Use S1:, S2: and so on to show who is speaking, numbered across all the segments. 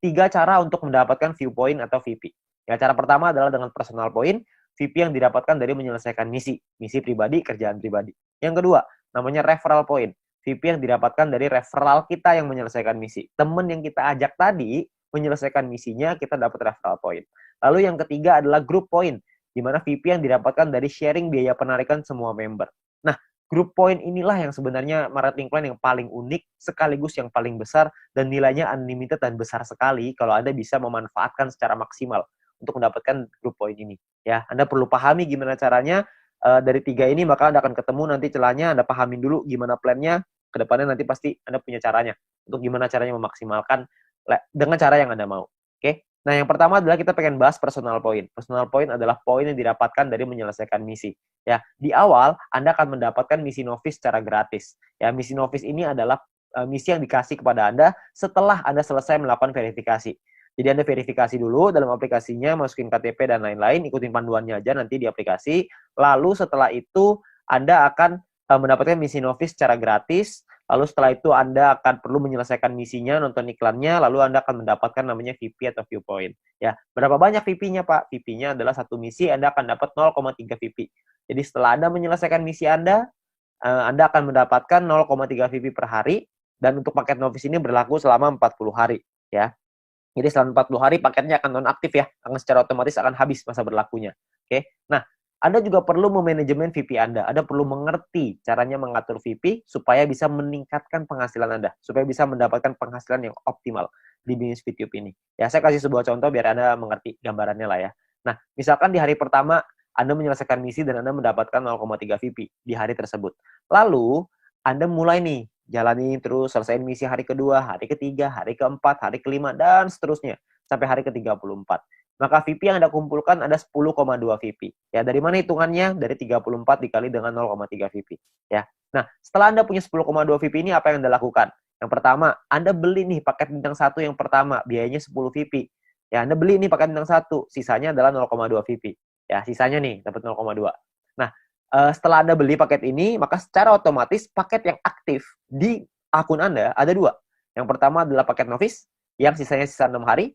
S1: 3 cara untuk mendapatkan view point atau VP. Ya, cara pertama adalah dengan personal point, VP yang didapatkan dari menyelesaikan misi pribadi, kerjaan pribadi. Yang kedua, namanya referral point. VP yang didapatkan dari referral kita yang menyelesaikan misi. Temen yang kita ajak tadi menyelesaikan misinya, kita dapat referral point. Lalu yang ketiga adalah group point, di mana VP yang didapatkan dari sharing biaya penarikan semua member. Nah, group point inilah yang sebenarnya marketing plan yang paling unik, sekaligus yang paling besar, dan nilainya unlimited dan besar sekali kalau Anda bisa memanfaatkan secara maksimal untuk mendapatkan group point ini. Ya, Anda perlu pahami gimana caranya dari 3 ini, maka Anda akan ketemu nanti celahnya, Anda pahamin dulu gimana plannya, ke depannya nanti pasti Anda punya caranya, untuk gimana caranya memaksimalkan dengan cara yang Anda mau. Oke? Nah, yang pertama adalah kita pengen bahas personal point. Personal point adalah poin yang didapatkan dari menyelesaikan misi. Ya, di awal Anda akan mendapatkan misi novice secara gratis. Ya, misi novice ini adalah misi yang dikasih kepada Anda setelah Anda selesai melakukan verifikasi. Jadi Anda verifikasi dulu dalam aplikasinya, masukin KTP dan lain-lain, ikutin panduannya aja nanti di aplikasi. Lalu setelah itu Anda akan mendapatkan misi novice secara gratis. Lalu setelah itu Anda akan perlu menyelesaikan misinya, nonton iklannya, lalu Anda akan mendapatkan namanya VP atau viewpoint. Ya, berapa banyak VP-nya, Pak? VP-nya adalah satu misi, Anda akan dapat 0,3 VP. Jadi setelah Anda menyelesaikan misi Anda akan mendapatkan 0,3 VP per hari, dan untuk paket novice ini berlaku selama 40 hari. Ya. Jadi selama 40 hari paketnya akan nonaktif ya, akan secara otomatis akan habis masa berlakunya. Oke. Nah, Anda juga perlu memanajemen VP Anda. Anda perlu mengerti caranya mengatur VP supaya bisa meningkatkan penghasilan Anda, supaya bisa mendapatkan penghasilan yang optimal di bisnis YouTube ini. Ya, saya kasih sebuah contoh biar Anda mengerti gambarannya lah ya. Nah, misalkan di hari pertama Anda menyelesaikan misi dan Anda mendapatkan 0,3 VP di hari tersebut. Lalu, Anda mulai nih jalani terus, selesaiin misi hari kedua, hari ketiga, hari keempat, hari kelima, dan seterusnya sampai hari ke-34. Maka VP yang Anda kumpulkan ada 10,2 VP. Ya, dari mana hitungannya? Dari 34 dikali dengan 0,3 VP. Ya. Nah, setelah Anda punya 10,2 VP ini, apa yang Anda lakukan? Yang pertama, Anda beli nih paket bintang 1 yang pertama, biayanya 10 VP. Ya, Anda beli nih paket bintang 1, sisanya adalah 0,2 VP. Ya, sisanya nih dapat 0,2. Nah, setelah Anda beli paket ini, maka secara otomatis paket yang aktif di akun Anda ada 2. Yang pertama adalah paket novice, yang sisanya sisa 6 hari,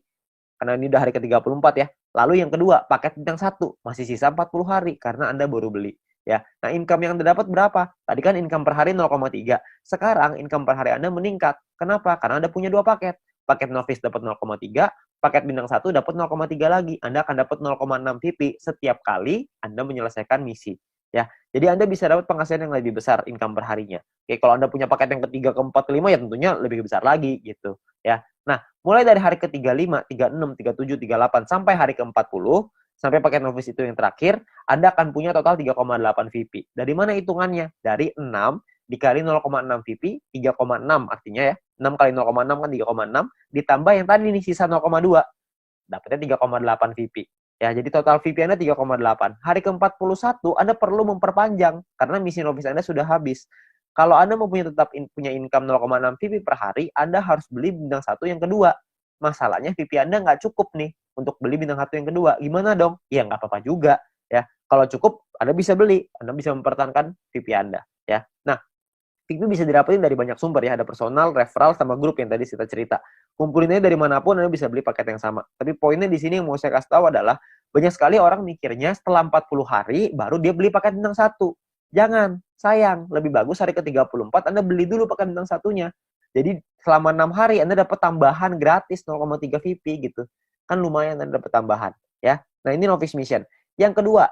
S1: karena ini udah hari ke-34 ya. Lalu yang kedua, paket bintang 1, masih sisa 40 hari, karena Anda baru beli. Ya. Nah, income yang Anda dapat berapa? Tadi kan income per hari 0,3. Sekarang income per hari Anda meningkat. Kenapa? Karena Anda punya 2 paket. Paket novice dapat 0,3, paket bintang 1 dapat 0,3 lagi. Anda akan dapat 0,6 VP setiap kali Anda menyelesaikan misi. Ya, jadi Anda bisa dapat penghasilan yang lebih besar income per harinya. Oke, kalau Anda punya paket yang ketiga, keempat, kelima, ya tentunya lebih besar lagi gitu. Ya, nah mulai dari hari ke-35, 36, 37, 38 sampai hari ke-40, sampai paket novice itu yang terakhir, Anda akan punya total 3,8 VP. Dari mana hitungannya? Dari 6 dikali 0,6 VP, 3,6 artinya ya. 6 kali 0,6 kan 3,6, ditambah yang tadi nih sisa 0,2. Dapatnya 3,8 VP. Ya, jadi total VP Anda 3,8. Hari ke-41 Anda perlu memperpanjang karena misi novice Anda sudah habis. Kalau Anda mau tetap punya income 0,6 VP per hari, Anda harus beli bintang 1 yang kedua. Masalahnya VP Anda nggak cukup nih untuk beli bintang 1 yang kedua. Gimana dong? Ya nggak apa-apa juga. Ya, kalau cukup Anda bisa beli. Anda bisa mempertahankan VP Anda. Ya, nah VP bisa didapetin dari banyak sumber ya. Ada personal, referral, sama grup yang tadi kita cerita. Kumpulinnya dari manapun Anda bisa beli paket yang sama. Tapi poinnya di sini yang mau saya kasih tahu adalah banyak sekali orang mikirnya setelah 40 hari baru dia beli paket bintang 1. Jangan, sayang. Lebih bagus hari ke-34 Anda beli dulu paket bintang 1-nya. Jadi selama 6 hari Anda dapat tambahan gratis 0,3 VP gitu. Kan lumayan Anda dapat tambahan ya. Nah, ini novice mission. Yang kedua,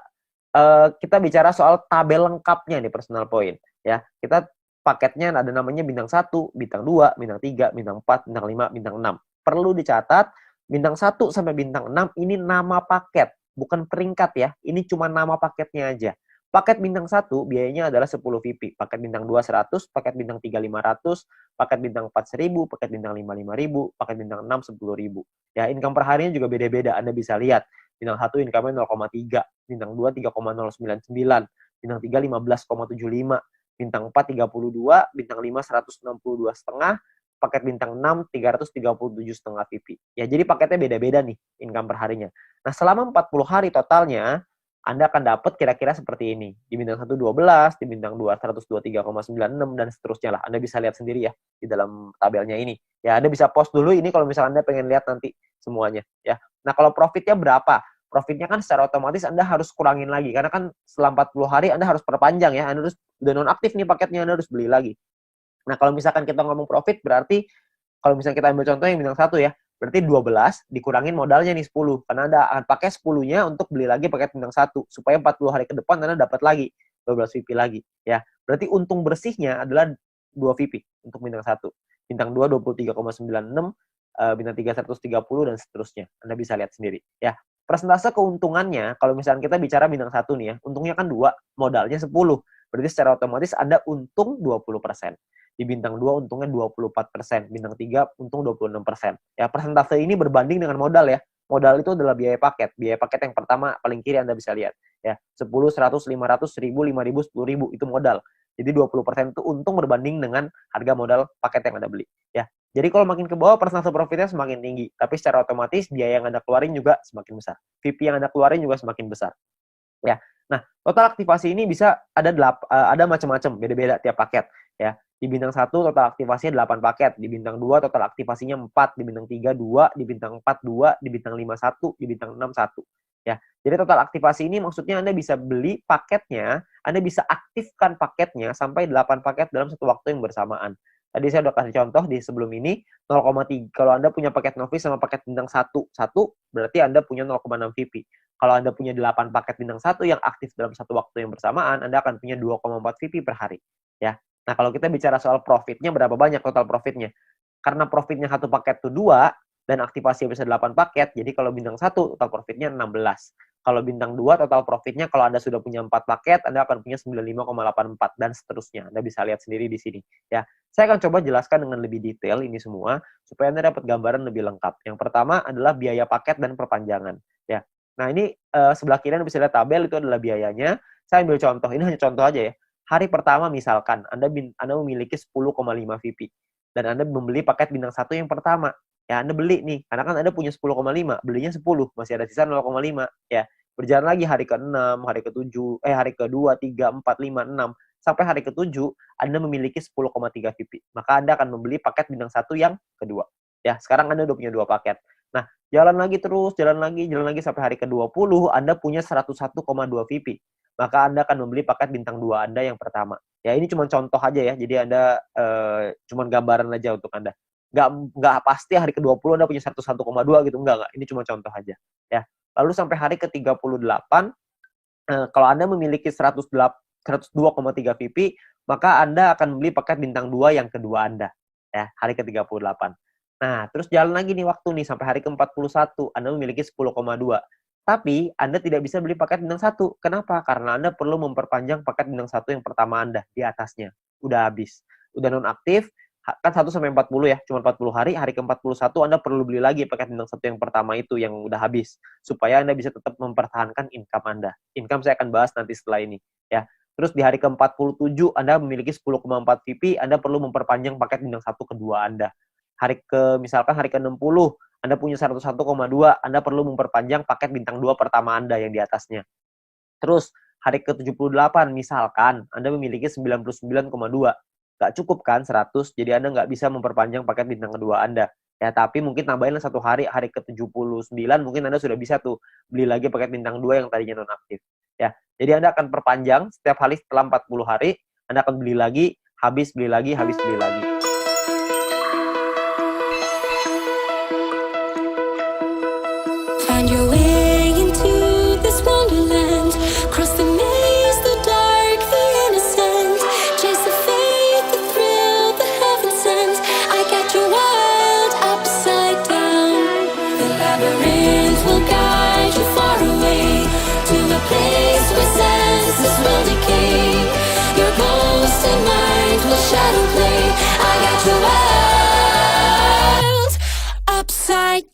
S1: kita bicara soal tabel lengkapnya nih personal point ya. Kita paketnya ada namanya bintang 1, bintang 2, bintang 3, bintang 4, bintang 5, bintang 6. Perlu dicatat, bintang 1 sampai bintang 6 ini nama paket, bukan peringkat ya. Ini cuma nama paketnya aja. Paket bintang 1 biayanya adalah 10 VP. Paket bintang 2 100, paket bintang 3 500, paket bintang 4 1000, paket bintang 5 5000, paket bintang 6 10.000. Ya, income per harinya juga beda-beda. Anda bisa lihat. Bintang 1 income-nya 0,3, bintang 2 3,099, bintang 3 15,75, bintang 4 32, bintang 5 162,5, paket bintang 6 337,5 VP. Ya, jadi paketnya beda-beda nih income per harinya. Nah, selama 40 hari totalnya Anda akan dapat kira-kira seperti ini. Di bintang 1 12, di bintang 2 123,96 dan seterusnya lah. Anda bisa lihat sendiri ya di dalam tabelnya ini. Ya, Anda bisa pause dulu ini kalau misalnya Anda pengen lihat nanti semuanya ya. Nah, kalau profitnya berapa? Profitnya kan secara otomatis Anda harus kurangin lagi karena kan setelah 40 hari Anda harus perpanjang ya. Anda harus udah nonaktif nih paketnya, Anda harus beli lagi. Nah, kalau misalkan kita ngomong profit berarti kalau misalnya kita ambil contoh yang bintang 1 ya, berarti 12 dikurangin modalnya nih 10. Karena Anda akan pakai 10-nya untuk beli lagi paket bintang 1. Supaya 40 hari ke depan Anda dapat lagi 12 VP lagi. Ya, berarti untung bersihnya adalah 2 VP untuk bintang 1. Bintang 2 23,96, bintang 3 130 dan seterusnya. Anda bisa lihat sendiri. Ya, persentase keuntungannya, kalau misalnya kita bicara bintang 1 nih ya, untungnya kan 2, modalnya 10. Berarti secara otomatis Anda untung 20%. Di bintang 2 untungnya 24%, bintang 3 untung 26%. Ya, persentase ini berbanding dengan modal ya. Modal itu adalah biaya paket. Biaya paket yang pertama paling kiri Anda bisa lihat. Ya, 10, 100, 500, 1000, 5000, 10.000 itu modal. Jadi 20% itu untung berbanding dengan harga modal paket yang Anda beli. Ya. Jadi kalau makin ke bawah persentase profitnya semakin tinggi, tapi secara otomatis biaya yang Anda keluarin juga semakin besar. VP yang Anda keluarin juga semakin besar. Ya. Nah, total aktivasi ini bisa ada macam-macam, beda-beda tiap paket ya. Di bintang 1 total aktivasinya 8 paket, di bintang 2 total aktivasinya 4, di bintang 3 2, di bintang 4 2, di bintang 5 1, di bintang 6 1. Ya. Jadi total aktivasi ini maksudnya Anda bisa beli paketnya, Anda bisa aktifkan paketnya sampai 8 paket dalam satu waktu yang bersamaan. Tadi saya udah kasih contoh di sebelum ini 0,3. Kalau Anda punya paket novice sama paket bintang 1, berarti Anda punya 0,6 VP. Kalau Anda punya 8 paket bintang 1 yang aktif dalam satu waktu yang bersamaan, Anda akan punya 2,4 VP per hari. Ya. Nah, kalau kita bicara soal profitnya, berapa banyak total profitnya? Karena profitnya satu paket itu 2, dan aktivasi bisa 8 paket, jadi kalau bintang 1, total profitnya 16. Kalau bintang 2, total profitnya kalau Anda sudah punya 4 paket, Anda akan punya 95,84, dan seterusnya. Anda bisa lihat sendiri di sini. Ya, saya akan coba jelaskan dengan lebih detail ini semua, supaya Anda dapat gambaran lebih lengkap. Yang pertama adalah biaya paket dan perpanjangan. Ya. Nah, ini sebelah kiri Anda bisa lihat tabel, itu adalah biayanya. Saya ambil contoh, ini hanya contoh aja ya. Hari pertama misalkan Anda memiliki 10,5 VP dan Anda membeli paket bintang 1 yang pertama. Ya, Anda beli nih, karena kan Anda punya 10,5, belinya 10, masih ada sisa 0,5 ya. Berjalan lagi hari ke-6, hari ke-7, hari ke-2, 3, 4, 5, 6 sampai hari ke-7 Anda memiliki 10,3 VP. Maka Anda akan membeli paket bintang 1 yang kedua. Ya, sekarang Anda udah punya 2 paket. Nah, jalan lagi terus, jalan lagi sampai hari ke-20 Anda punya 101,2 VP. Maka Anda akan membeli paket bintang 2 Anda yang pertama. Ya, ini cuma contoh aja ya. Jadi Anda cuma gambaran aja untuk Anda. Nggak pasti hari ke-20 Anda punya 101,2 gitu. Enggak. Ini cuma contoh aja. Ya. Lalu sampai hari ke-38, kalau Anda memiliki 102,3 VP, maka Anda akan membeli paket bintang 2 yang kedua Anda. Ya, hari ke-38. Nah, terus jalan lagi nih waktu nih sampai hari ke-41, Anda memiliki 10,2. Tapi Anda tidak bisa beli paket bintang 1. Kenapa? Karena Anda perlu memperpanjang paket bintang 1 yang pertama Anda di atasnya. Udah habis. Udah nonaktif, kan 1 sampai 40 ya, cuma 40 hari, hari ke-41 Anda perlu beli lagi paket bintang 1 yang pertama itu yang udah habis. Supaya Anda bisa tetap mempertahankan income Anda. Income saya akan bahas nanti setelah ini. Ya. Terus di hari ke-47 Anda memiliki 10,4 VP, Anda perlu memperpanjang paket bintang 1 kedua Anda. Misalkan hari ke-60 Anda punya 101,2, Anda perlu memperpanjang paket bintang 2 pertama Anda yang di atasnya. Terus, hari ke-78, misalkan Anda memiliki 99,2. Nggak cukup kan 100, jadi Anda nggak bisa memperpanjang paket bintang kedua Anda. Ya, tapi mungkin tambahin 1 hari, hari ke-79, mungkin Anda sudah bisa tuh beli lagi paket bintang 2 yang tadinya nonaktif. Ya, jadi Anda akan perpanjang setiap hari setelah 40 hari, Anda akan beli lagi, habis beli lagi, habis beli lagi.
S2: Find your way into this wonderland. Cross the maze, the dark, the innocent. Chase the faith, the thrill, the heaven sent. I got you wild upside down. The labyrinth will guide you far away to a place where senses will decay. Your ghost and mind will shadow play. I got you wild upside